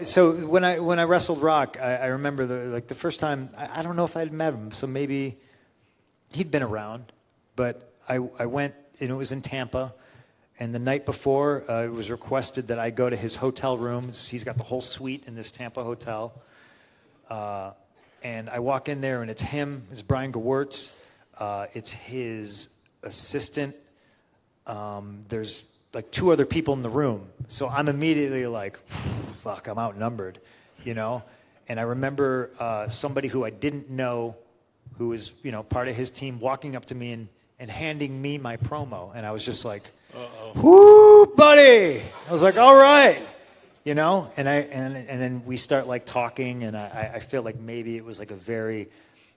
So when I wrestled Rock, I remember the first time. I don't know if I'd met him, so maybe he'd been around, but I went, and it was in Tampa. And the night before, it was requested that I go to his hotel rooms. He's got the whole suite in this Tampa hotel. And I walk in there, and it's him, it's Brian Gewirtz, it's his assistant. There's like 2 other people in the room. So I'm immediately like, fuck, I'm outnumbered, you know? And I remember somebody who I didn't know, who was, you know, part of his team, walking up to me and handing me my promo. And I was just like, whoo, buddy. I was like, all right. You know, and then we start like talking, and I feel like maybe it was like a very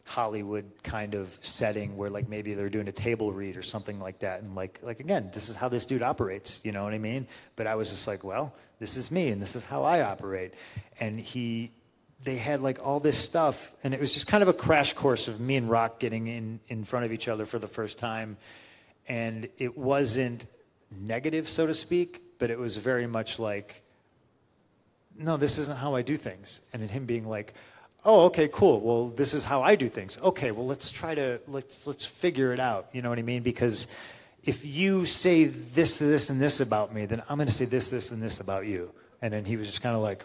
Hollywood kind of setting where like maybe they're doing a table read or something like that, and like again, this is how this dude operates, you know what I mean? But I was just like, well, this is me, and this is how I operate. And they had like all this stuff, and it was just kind of a crash course of me and Rock getting in front of each other for the first time, and it wasn't negative, so to speak, but it was very much like, no, this isn't how I do things. And then him being like, oh, okay, cool. Well, this is how I do things. Okay, well, let's figure it out. You know what I mean? Because if you say this, and this about me, then I'm going to say this, and this about you. And then he was just kind of like,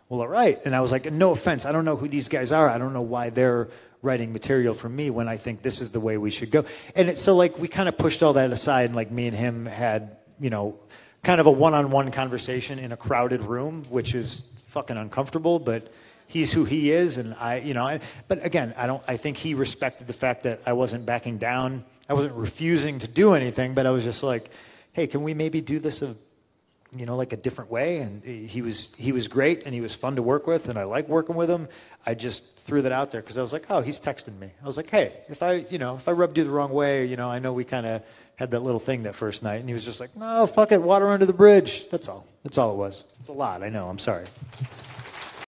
well, all right. And I was like, no offense. I don't know who these guys are. I don't know why they're writing material for me when I think this is the way we should go. And so like we kind of pushed all that aside, and like me and him had, you know, kind of a one-on-one conversation in a crowded room, which is fucking uncomfortable, but he's who he is, and but again, I think he respected the fact that I wasn't backing down. I wasn't refusing to do anything, but I was just like, hey, can we maybe do this like a different way? And he was great, and he was fun to work with, and I like working with him. I just threw that out there because I was like, oh, he's texting me. I was like, hey, if I rubbed you the wrong way, you know, I know we kind of had that little thing that first night, and he was just like, no, fuck it, water under the bridge. That's all. That's all it was. It's a lot, I know, I'm sorry.